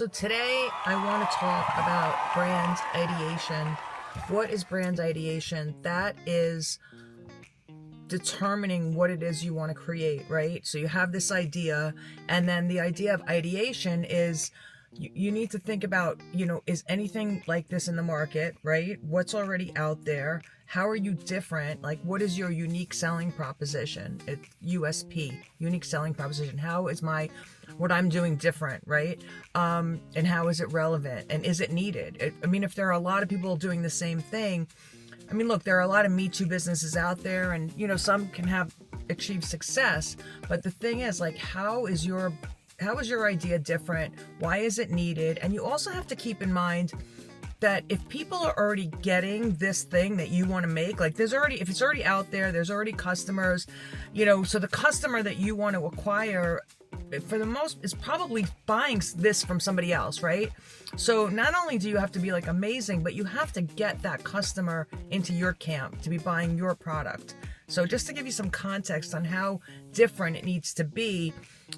So today I want to talk about brand ideation. What is brand ideation? That is determining what it is you want to create, right? So you have this idea, and then the idea of ideation is you need to think about, is anything like this in the market, right? What's already out there? How are you different? Like, what is your unique selling proposition? USP, unique selling proposition. How is what I'm doing different, right? And how is it relevant? And is it needed? If there are a lot of people doing the same thing, look, there are a lot of Me Too businesses out there, and some can have achieved success. But the thing is, like, how is your idea different? Why is it needed? And you also have to keep in mind that if people are already getting this thing that you want to make, like if it's already out there, there's already customers, so the customer that you want to acquire for the most is probably buying this from somebody else, right? So not only do you have to be like amazing, but you have to get that customer into your camp to be buying your product. So just to give you some context on how different it needs to be.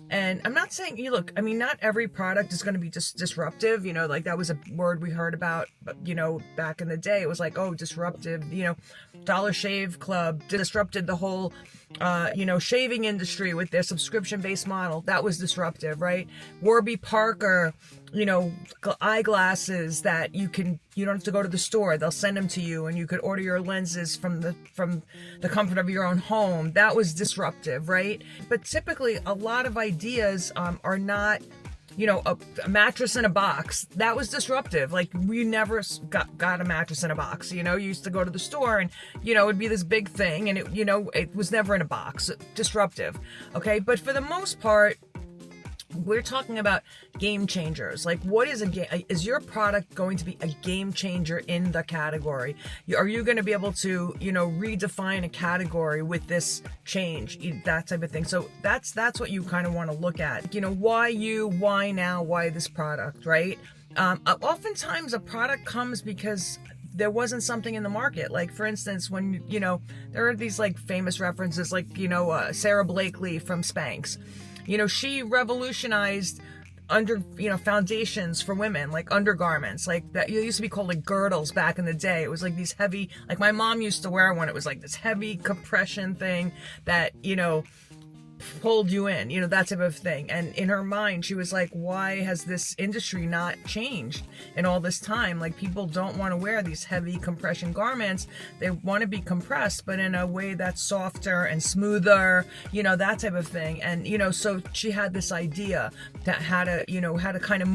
And I'm not saying, not every product is going to be just disruptive, like that was a word we heard about, back in the day. It was like, oh, disruptive, Dollar Shave Club disrupted the whole, shaving industry with their subscription-based model. That was disruptive, right? Warby Parker, eyeglasses that you don't have to go to the store. They'll send them to you, and you could order your lenses from the comfort of your own home. That was disruptive, right? But typically a lot of ideas are not, a mattress in a box. That was disruptive. Like, we never got a mattress in a box. You used to go to the store and, it'd be this big thing, and it was never in a box. Disruptive. Okay. But for the most part, we're talking about game changers. Like, what is is your product going to be a game changer in the category? Are you going to be able to, redefine a category with this change, that type of thing? So that's what you kind of want to look at. Why you, why now, why this product, right? Oftentimes a product comes because there wasn't something in the market. Like, for instance, when, there are these like famous references, like, Sarah Blakely from Spanx. She revolutionized foundations for women, like undergarments, like that. It used to be called like girdles back in the day. It was like these heavy, like my mom used to wear one. It was like this heavy compression thing that, pulled you in, that type of thing. And in her mind, she was like, why has this industry not changed in all this time? Like, people don't want to wear these heavy compression garments. They want to be compressed, but in a way that's softer and smoother, that type of thing. And, so she had this idea that how to kind of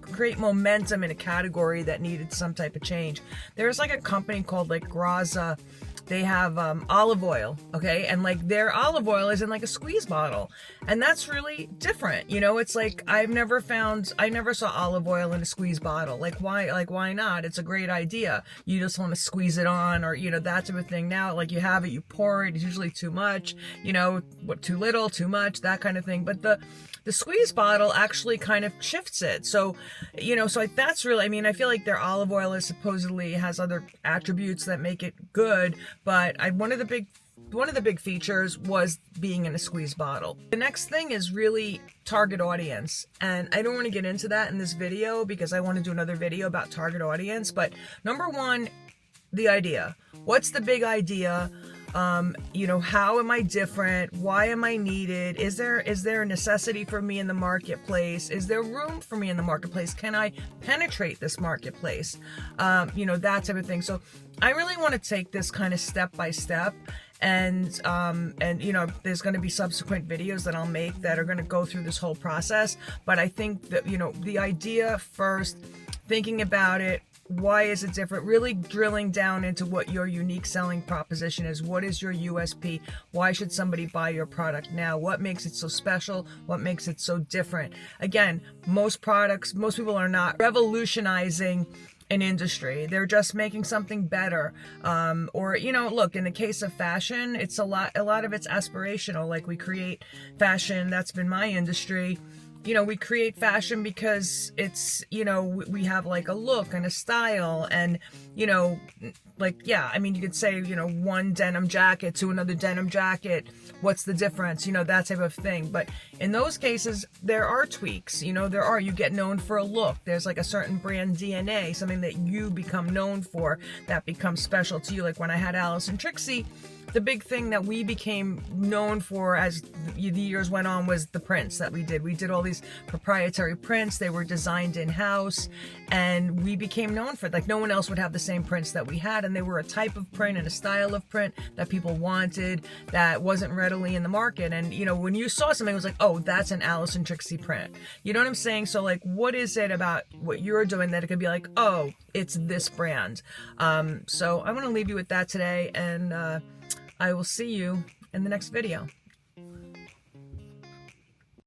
create momentum in a category that needed some type of change. There's like a company called like Graza. They have olive oil, okay? And like their olive oil is in like a squeeze bottle. And that's really different. It's like I never saw olive oil in a squeeze bottle. Like, why not? It's a great idea. You just want to squeeze it on, or, that type of thing. Now, like, you have it, you pour it, it's usually too much, too little, too much, that kind of thing. But the squeeze bottle actually kind of shifts it. So, that's really, I feel like their olive oil is supposedly has other attributes that make it good, but one of the big features was being in a squeeze bottle. The next thing is really target audience. And I don't want to get into that in this video because I want to do another video about target audience. But number one, the idea. What's the big idea? How am I different? Why am I needed? Is there a necessity for me in the marketplace? Is there room for me in the marketplace? Can I penetrate this marketplace? That type of thing. So I really want to take this kind of step by step. And there's going to be subsequent videos that I'll make that are going to go through this whole process. But I think that, the idea first, thinking about it, why is it different? Really drilling down into what your unique selling proposition is. What is your USP? Why should somebody buy your product now? What makes it so special? What makes it so different? Again, most people are not revolutionizing an industry. They're just making something better. Look, in the case of fashion, it's a lot of it's aspirational. Like, we create fashion. That's been my industry. we create fashion because it's, we have like a look and a style, and, like, yeah, I mean, you could say, one denim jacket to another denim jacket, what's the difference, that type of thing. But in those cases, there are tweaks, you get known for a look. There's like a certain brand DNA, something that you become known for that becomes special to you. Like when I had Alice and Trixie, the big thing that we became known for as the years went on was the prints that we did. We did all these proprietary prints. They were designed in-house, and we became known for it. Like no one else would have the same prints that we had, and they were a type of print and a style of print that people wanted that wasn't readily in the market. And, when you saw something, it was like, oh, that's an Alice and Trixie print. You know what I'm saying? So like, what is it about what you're doing that it could be like, oh, it's this brand? So I want to leave you with that today, and I will see you in the next video.